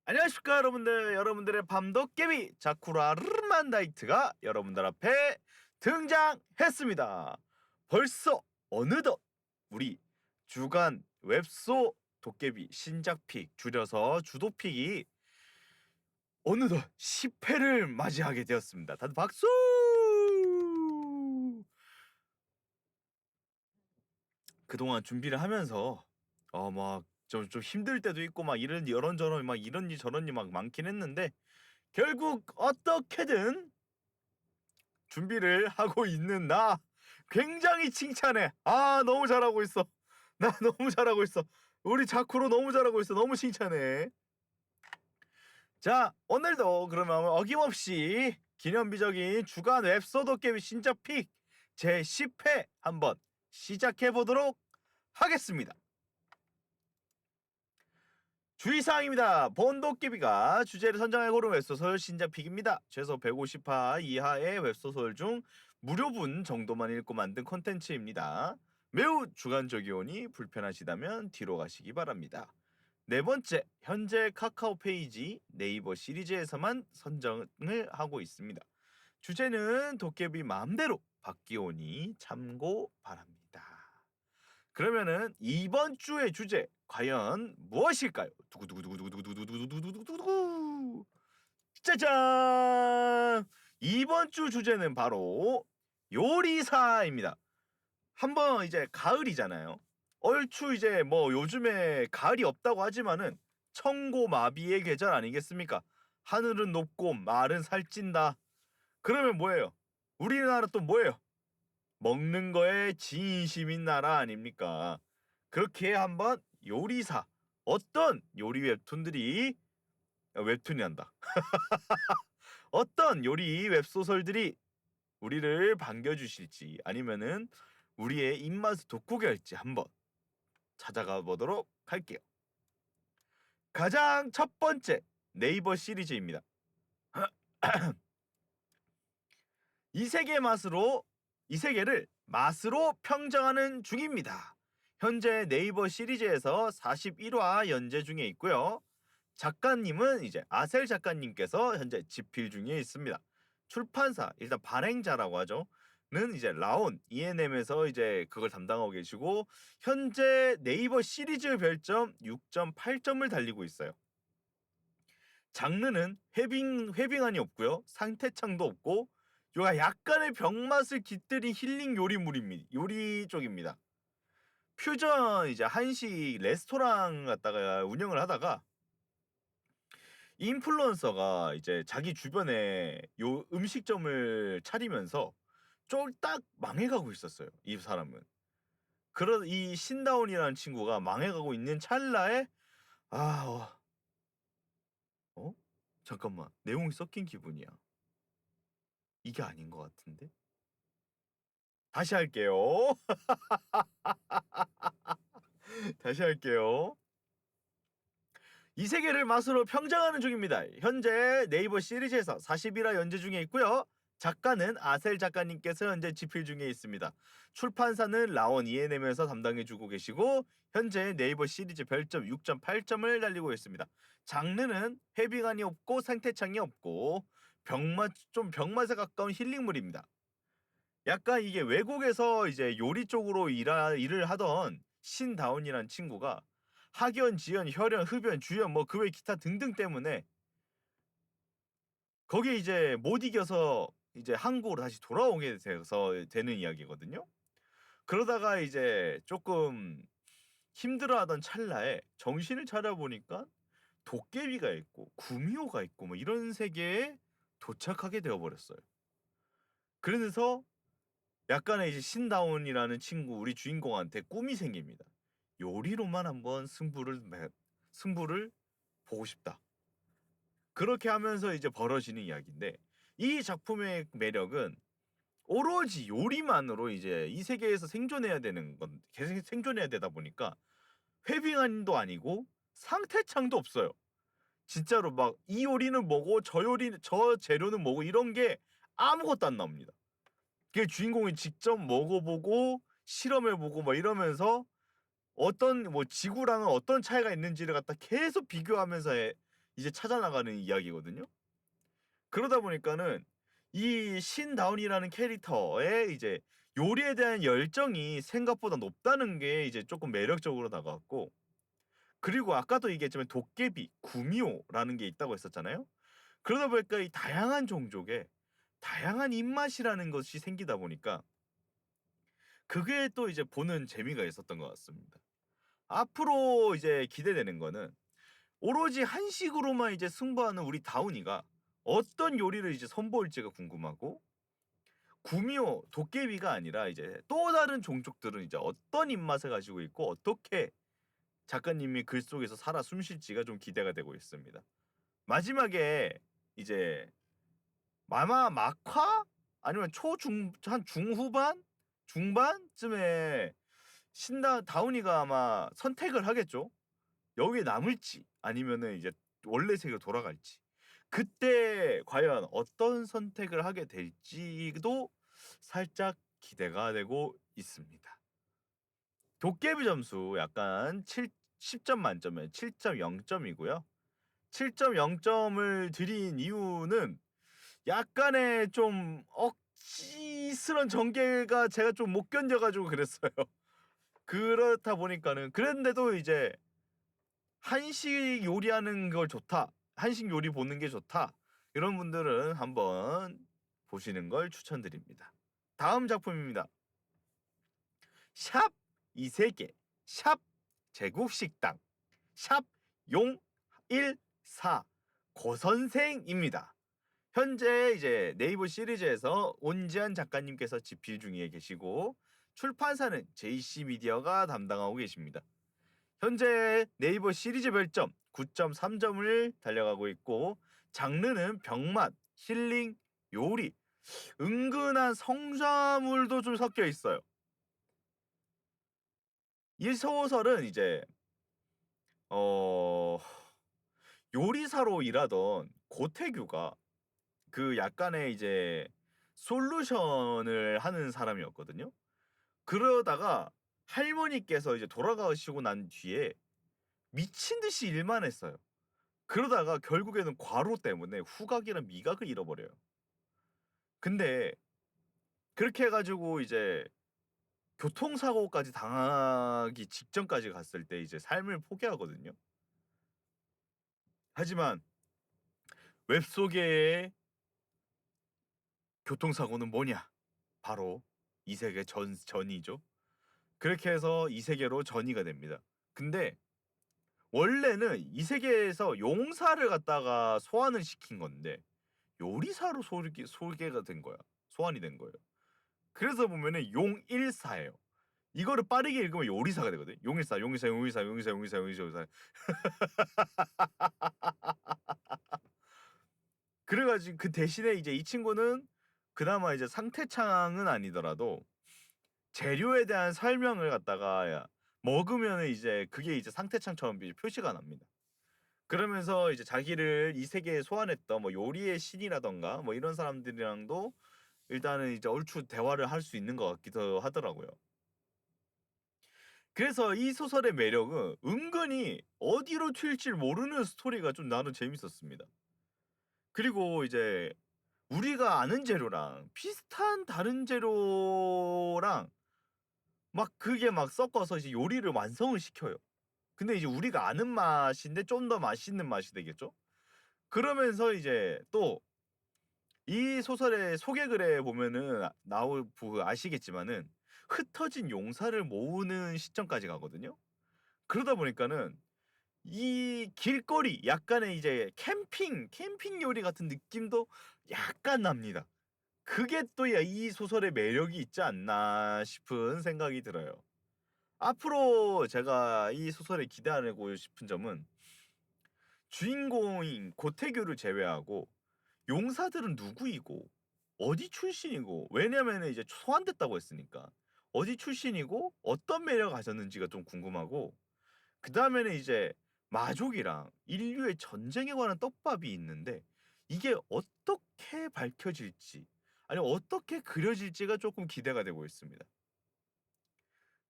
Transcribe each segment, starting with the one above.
안녕하십니까 여러분들. 여러분들의 밤도깨비 자쿠라 르만다이트가 여러분들 앞에 등장했습니다. 벌써 어느덧 우리 주간 웹소 도깨비 신작픽, 줄여서 주도픽이 어느덧 10회를 맞이하게 되었습니다. 다들 박수! 그동안 준비를 하면서 막 좀 힘들 때도 있고 막 이런저런 막 이런니 저런니 막 많긴 했는데, 결국 어떻게든 준비를 하고 있는 나 굉장히 칭찬해. 아, 너무 잘하고 있어. 나 너무 잘하고 있어. 우리 자쿠로 너무 잘하고 있어. 너무 칭찬해. 자, 오늘도 그러면 어김없이 기념비적인 주간 웹소도깨비 신작 픽 제 10회 한번 시작해 보도록 하겠습니다. 주의사항입니다. 본도깨비가 주제를 선정해 고른 웹소설 신작픽입니다. 최소 150화 이하의 웹소설 중 무료분 정도만 읽고 만든 콘텐츠입니다. 매우 주관적이오니 불편하시다면 뒤로 가시기 바랍니다. 네 번째, 현재 카카오 페이지 네이버 시리즈에서만 선정을 하고 있습니다. 주제는 도깨비 마음대로 바뀌오니 참고 바랍니다. 그러면은 이번 주의 주제 과연 무엇일까요? 두구두구두구두구두구두구두구두구두구두구 짜잔! 이번 주 주제는 바로 요리사입니다. 한번 이제 가을이잖아요. 얼추 이제 뭐 요즘에 가을이 없다고 하지만은 청고마비의 계절 아니겠습니까? 하늘은 높고 말은 살찐다. 그러면 뭐예요? 우리나라 또 뭐예요? 먹는 거에 진심인 나라 아닙니까? 그렇게 한번 요리사, 어떤 요리 웹툰들이 웹툰이 한다. 어떤 요리 웹소설들이 우리를 반겨주실지, 아니면은 우리의 입맛을 돋구게 할지 한번 찾아가 보도록 할게요. 가장 첫 번째, 네이버 시리즈입니다. 이 세계 맛으로 이 세계를 맛으로 평정하는 중입니다. 현재 네이버 시리즈에서 41화 연재 중에 있고요. 작가님은 이제 아셀 작가님께서 현재 집필 중에 있습니다. 출판사, 일단 발행자라고 하죠. 는 이제 라온 ENM에서 이제 그걸 담당하고 계시고, 현재 네이버 시리즈 별점 6.8점을 달리고 있어요. 장르는 회빙안이 없고요. 상태창도 없고, 요가 약간의 병맛을 깃들인 힐링 요리물입니다. 요리 쪽입니다. 퓨전 이제 한식 레스토랑 갖다가 운영을 하다가 인플루언서가 이제 자기 주변에 요 음식점을 차리면서 쫄딱 망해가고 있었어요. 이 사람은. 그런 이 신다운이라는 친구가 망해가고 있는 찰나에 아, 어? 잠깐만. 내용이 섞인 기분이야. 이게 아닌 것 같은데? 다시 할게요. 다시 할게요. 이 세계를 맛으로 평정하는 중입니다. 현재 네이버 시리즈에서 41화 연재 중에 있고요. 작가는 아셀 작가님께서 현재 집필 중에 있습니다. 출판사는 라온 ENM에서 담당해주고 계시고, 현재 네이버 시리즈 별점 6.8점을 달리고 있습니다. 장르는 헤비감이 없고 상태창이 없고 좀 병맛에 가까운 힐링물입니다. 약간 이게 외국에서 이제 요리 쪽으로 일을 하던 신다운이라는 친구가 학연, 지연, 혈연, 흡연, 주연 뭐 그 외 기타 등등 때문에 거기에 이제 못 이겨서 이제 한국으로 다시 돌아오게 돼서 되는 이야기거든요. 그러다가 이제 조금 힘들어하던 찰나에 정신을 차려보니까 도깨비가 있고 구미호가 있고 뭐 이런 세계에 도착하게 되어 버렸어요. 그러면서 약간의 이제 신다운이라는 친구, 우리 주인공한테 꿈이 생깁니다. 요리로만 한번 승부를 보고 싶다. 그렇게 하면서 이제 벌어지는 이야기인데, 이 작품의 매력은 오로지 요리만으로 이제 이 세계에서 생존해야 되는 건 계속 생존해야 되다 보니까 회빙안도 아니고 상태창도 없어요. 진짜로 막 이 요리는 뭐고 저 재료는 뭐고 이런 게 아무것도 안 나옵니다. 그 주인공이 직접 먹어보고 실험해보고 막 이러면서 어떤 뭐 지구랑은 어떤 차이가 있는지를 갖다 계속 비교하면서 이제 찾아 나가는 이야기거든요. 그러다 보니까는 이 신다운이라는 캐릭터의 이제 요리에 대한 열정이 생각보다 높다는 게 이제 쪼끔 매력적으로 다가왔고, 그리고 아까도 얘기했지만 도깨비, 구미호라는 게 있다고 했었잖아요. 그러다 보니까 이 다양한 종족의 다양한 입맛이라는 것이 생기다 보니까 그게 또 이제 보는 재미가 있었던 것 같습니다. 앞으로 이제 기대되는 거는 오로지 한식으로만 이제 승부하는 우리 다운이가 어떤 요리를 이제 선보일지가 궁금하고, 구미호, 도깨비가 아니라 이제 또 다른 종족들은 이제 어떤 입맛을 가지고 있고 어떻게 작가님이 글 속에서 살아 숨쉴지가 좀 기대가 되고 있습니다. 마지막에 이제 아마 막화 아니면 초중 한 중후반? 중반쯤에 신다 다운이가 아마 선택을 하겠죠. 여기에 남을지 아니면은 이제 원래 세계로 돌아갈지. 그때 과연 어떤 선택을 하게 될지도 살짝 기대가 되고 있습니다. 도깨비 점수 약간 10점 만점에 7.0 점이고요. 7.0 점을 드린 이유는 약간의 좀 억지스런 전개가 제가 좀 못 견뎌 가지고 그랬어요. 그렇다 보니까는, 그랬는데도 이제 '한식 요리하는 걸 좋다. 한식 요리 보는 게 좋다.' 이런 분들은 한번 보시는 걸 추천드립니다. 다음 작품입니다. 샵 이세계, 샵 제국식당, 샵 용14 고선생입니다. 현재 이제 네이버 시리즈에서 온지한 작가님께서 집필 중에 계시고, 출판사는 JC 미디어가 담당하고 계십니다. 현재 네이버 시리즈 별점 9.3 점을 달려가고 있고, 장르는 병맛, 힐링, 요리, 은근한 성사물도 좀 섞여 있어요. 이 소설은 이제 어 요리사로 일하던 고태규가 그 약간의 이제 솔루션을 하는 사람이었거든요. 그러다가 할머니께서 이제 돌아가시고 난 뒤에 미친 듯이 일만 했어요. 그러다가 결국에는 과로 때문에 후각이랑 미각을 잃어버려요. 근데 그렇게 해 가지고 이제 교통사고까지 당하기 직전까지 갔을 때 이제 삶을 포기하거든요. 하지만 웹소개의 교통사고는 뭐냐? 바로 이 세계 전이죠. 그렇게 해서 이 세계로 전이가 됩니다. 근데 원래는 이 세계에서 용사를 갖다가 소환을 시킨 건데 요리사로 소개가 된 거야. 소환이 된 거예요. 그래서 보면은 용일사예요. 이거를 빠르게 읽으면 요리사가 되거든. 용일사, 용일사, 용일사, 용일사, 용일사, 용일사, 용일사. 그래 가지고 그 대신에 이제 이 친구는 그나마 이제 상태창은 아니더라도 재료에 대한 설명을 갖다가 먹으면은 이제 그게 이제 상태창처럼 이제 표시가 납니다. 그러면서 이제 자기를 이 세계에 소환했던 뭐 요리의 신이라든가 뭐 이런 사람들이랑도 일단은 이제 얼추 대화를 할 수 있는 것 같기도 하더라고요. 그래서 이 소설의 매력은 은근히 어디로 튈지 모르는 스토리가 좀 나는 재밌었습니다. 그리고 이제 우리가 아는 재료랑 비슷한 다른 재료랑 막 그게 막 섞어서 이제 요리를 완성을 시켜요. 근데 이제 우리가 아는 맛인데 좀 더 맛있는 맛이 되겠죠? 그러면서 이제 또 이 소설의 소개글에 보면은 아시겠지만은 흩어진 용사를 모으는 시점까지 가거든요. 그러다 보니까는 이 길거리 약간의 이제 캠핑 요리 같은 느낌도 약간 납니다. 그게 또 이 소설의 매력이 있지 않나 싶은 생각이 들어요. 앞으로 제가 이 소설에 기대하고 싶은 점은 주인공인 고태규를 제외하고 용사들은 누구이고 어디 출신이고, 왜냐면은 이제 소환됐다고 했으니까 어디 출신이고 어떤 매력을 가졌는지가 좀 궁금하고, 그다음에는 이제 마족이랑 인류의 전쟁에 관한 떡밥이 있는데 이게 어떻게 밝혀질지 아니면 어떻게 그려질지가 조금 기대가 되고 있습니다.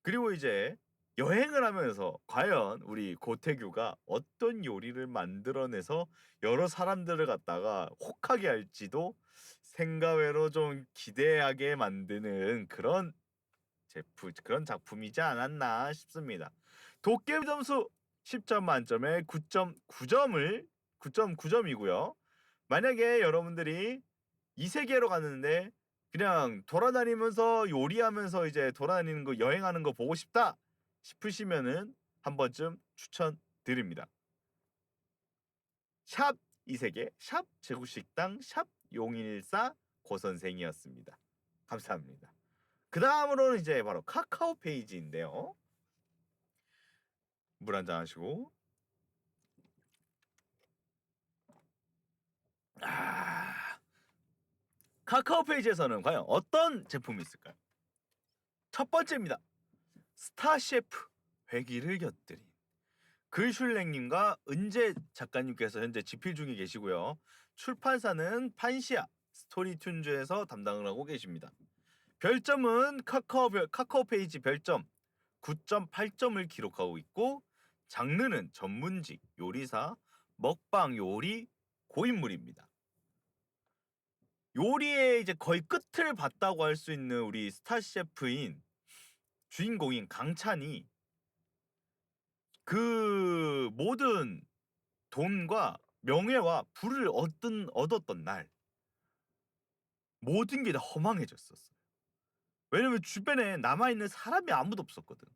그리고 이제 여행을 하면서 과연 우리 고태규가 어떤 요리를 만들어내서 여러 사람들을 갖다가 혹하게 할지도 생가외로 좀 기대하게 만드는 그런 작품이지 않았나 싶습니다. 도깨비 점수 10점 만점에 9.9점이고요. 만약에 여러분들이 이 세계로 갔는데 그냥 돌아다니면서 요리하면서 이제 돌아다니는 거 여행하는 거 보고 싶다 싶으시면은 한 번쯤 추천드립니다. 샵 이세계 샵 제국식당 샵 용일사 고선생이었습니다. 감사합니다. 그 다음으로는 이제 바로 카카오 페이지인데요. 물 한잔 하시고. 카카오 페이지에서는 과연 어떤 제품이 있을까요? 첫 번째입니다. 스타셰프 회기를 곁들인 글슐랭님과 은재 작가님께서 현재 집필 중에 계시고요. 출판사는 판시아 스토리툰즈에서 담당을 하고 계십니다. 별점은 카카오 페이지 별점 9.8점을 기록하고 있고 장르는 전문직 요리사 먹방 요리 고인물입니다. 요리의 이제 거의 끝을 봤다고 할 수 있는 우리 스타 셰프인 주인공인 강찬이 그 모든 돈과 명예와 부를 얻었던 날 모든 게 다 허망해졌었어요. 왜냐면 주변에 남아있는 사람이 아무도 없었거든.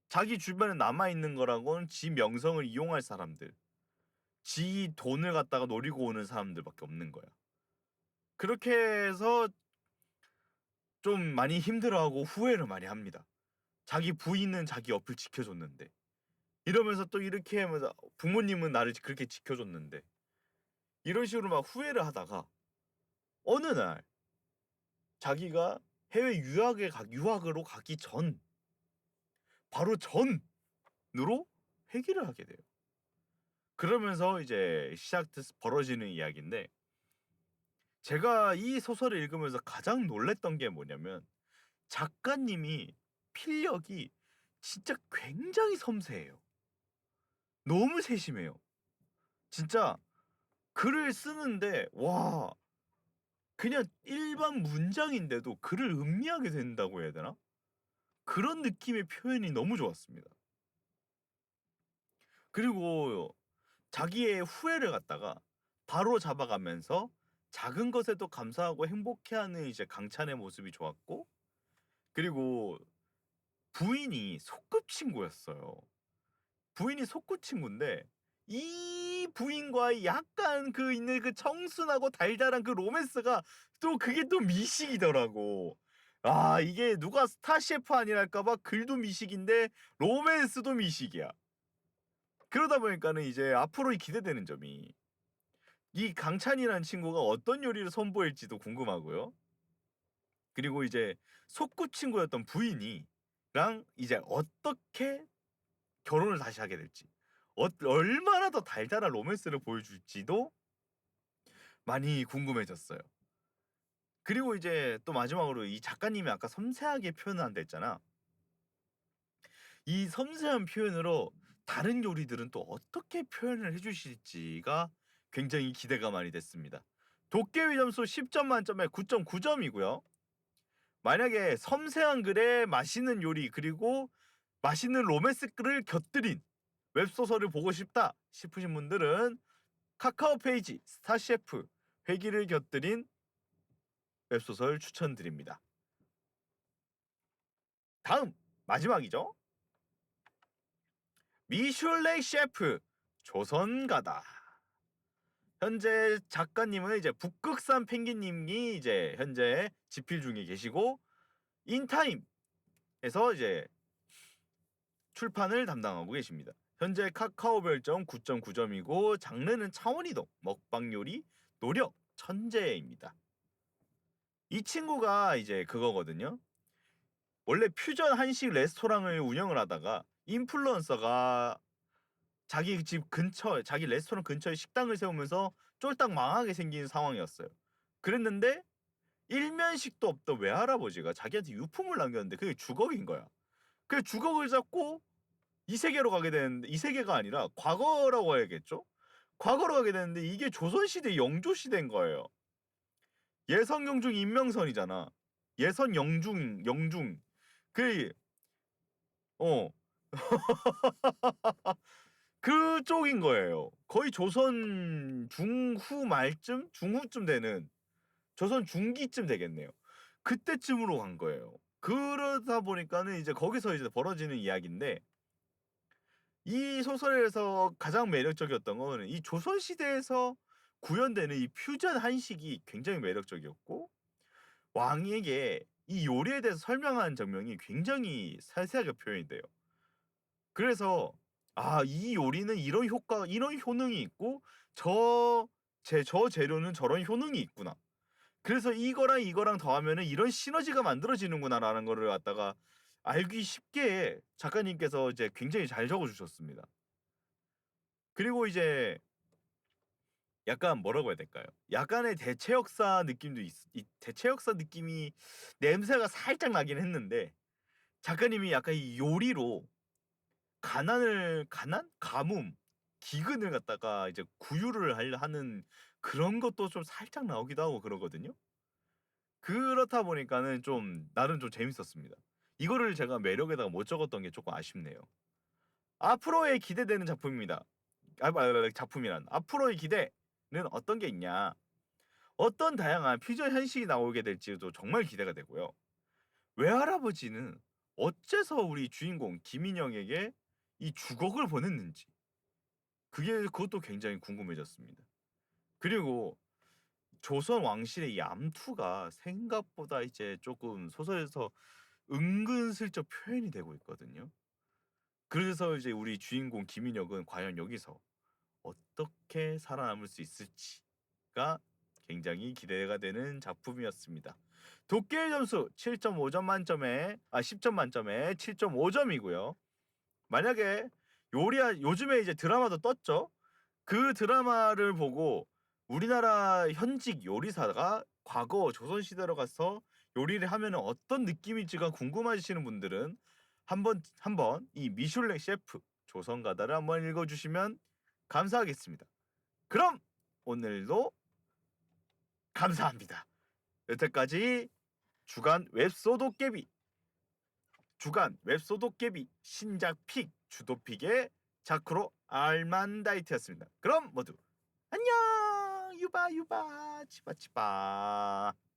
자기 주변에 남아있는 거라고는 지 명성을 이용할 사람들, 지 돈을 갖다가 노리고 오는 사람들밖에 없는 거야. 그렇게 해서 좀 많이 힘들어하고 후회를 많이 합니다. 자기 부인은 자기 옆을 지켜줬는데 이러면서 또 이렇게 하면서 부모님은 나를 그렇게 지켜줬는데 이런 식으로 막 후회를 하다가 어느 날 자기가 해외 유학으로 가기 전 바로 전으로 회귀를 하게 돼요. 그러면서 이제 벌어지는 이야기인데 제가 이 소설을 읽으면서 가장 놀랬던 게 뭐냐면 작가님이 필력이 진짜 굉장히 섬세해요. 너무 세심해요. 진짜 글을 쓰는데 와 그냥 일반 문장인데도 글을 음미하게 된다고 해야 되나? 그런 느낌의 표현이 너무 좋았습니다. 그리고 자기의 후회를 갖다가 바로 잡아가면서 작은 것에도 감사하고 행복해하는 이제 강찬의 모습이 좋았고 그리고 부인이 소꿉친구였어요. 부인이 소꿉친구인데 이 부인과의 약간 그 있는 그 청순하고 달달한 그 로맨스가 또 그게 또 미식이더라고. 아 이게 누가 스타 셰프 아니랄까 봐 글도 미식인데 로맨스도 미식이야. 그러다 보니까는 이제 앞으로 기대되는 점이 이 강찬이라는 친구가 어떤 요리를 선보일지도 궁금하고요. 그리고 이제 소꿉친구였던 부인이랑 이제 어떻게 결혼을 다시 하게 될지 얼마나 더 달달한 로맨스를 보여줄지도 많이 궁금해졌어요. 그리고 이제 또 마지막으로 이 작가님이 아까 섬세하게 표현을 한다 했잖아. 이 섬세한 표현으로 다른 요리들은 또 어떻게 표현을 해주실지가 굉장히 기대가 많이 됐습니다. 도깨비 점수 10점 만점에 9.9점이고요. 만약에 섬세한 글에 맛있는 요리 그리고 맛있는 로맨스 글을 곁들인 웹소설을 보고 싶다 싶으신 분들은 카카오 페이지 스타셰프 회기를 곁들인 웹소설 추천드립니다. 다음 마지막이죠. 미슐랭 셰프 조선가다. 현재 작가님은 이제 북극산 펭귄님이 이제 현재 집필 중에 계시고 인타임에서 이제 출판을 담당하고 계십니다. 현재 카카오 별점 9.9점이고 장르는 차원이동 먹방 요리 노력 천재입니다. 이 친구가 이제 그거거든요. 원래 퓨전 한식 레스토랑을 운영을 하다가 인플루언서가 자기 집 근처 자기 레스토랑 근처에 식당을 세우면서 쫄딱 망하게 생긴 상황이었어요. 그랬는데 일면식도 없던 외할아버지가 자기한테 유품을 남겼는데 그게 주걱인 거야. 그 주걱을 잡고 이 세계로 가게 되는데, 이 세계가 아니라 과거라고 해야겠죠? 과거로 가게 되는데 이게 조선시대 영조시대인 거예요. 예성 영중 임명선이잖아. 예선 영중 그 어 그쪽인 거예요. 거의 조선 중후 말쯤 중후쯤 되는, 조선 중기쯤 되겠네요. 그때쯤으로 간 거예요. 그러다 보니까는 이제 거기서 이제 벌어지는 이야기인데, 이 소설에서 가장 매력적이었던 거는 이 조선 시대에서 구현되는 이 퓨전 한식이 굉장히 매력적이었고, 왕에게 이 요리에 대해서 설명하는 장면이 굉장히 세세하게 표현이 돼요. 그래서 '아 이 요리는 이런 효과 이런 효능이 있고 저 재료는 저런 효능이 있구나. 그래서 이거랑 이거랑 더하면은 이런 시너지가 만들어지는구나.'라는 거를 갖다가 알기 쉽게 작가님께서 이제 굉장히 잘 적어 주셨습니다. 그리고 이제 약간 뭐라고 해야 될까요? 약간의 대체 역사 느낌도 대체 역사 느낌이, 냄새가 살짝 나긴 했는데, 작가님이 약간 이 요리로 가뭄, 기근을 갖다가 이제 구휼을 하는 그런 것도 좀 살짝 나오기도 하고 그러거든요. 그렇다 보니까는 좀 나름 좀 재밌었습니다. 이거를 제가 매력에다가 못 적었던 게 쪼끔 아쉽네요. 앞으로의 기대되는 작품입니다. 작품이란. 앞으로의 기대는 어떤 게 있냐. 어떤 다양한 퓨전 현식이 나오게 될지도 정말 기대가 되고요. 외할아버지는 어째서 우리 주인공 김인영에게 이 주걱을 보냈는지, 그것도 굉장히 궁금해졌습니다. 그리고 조선 왕실의 이 암투가 생각보다 이제 쪼끔 소설에서 은근슬쩍 표현이 되고 있거든요. 그래서 이제 우리 주인공 김인혁은 과연 여기서 어떻게 살아남을 수 있을지가 굉장히 기대가 되는 작품이었습니다. 도깨의 점수 7.5점 만점에 10점 만점에 7.5점이고요. 만약에 요즘에 이제 드라마도 떴죠. 그 드라마를 보고 우리나라 현직 요리사가 과거 조선시대로 가서 요리를 하면은 어떤 느낌일지가 궁금하시는 분들은 한번 이 미슐랭 셰프 조선가다를 한번 읽어 주시면 감사하겠습니다. 그럼 오늘도 감사합니다. 여태까지 주간 웹소도깨비 신작 픽 주도픽의 자크로 알만다이트였습니다. 그럼 모두 안녕. 유바 치바치바.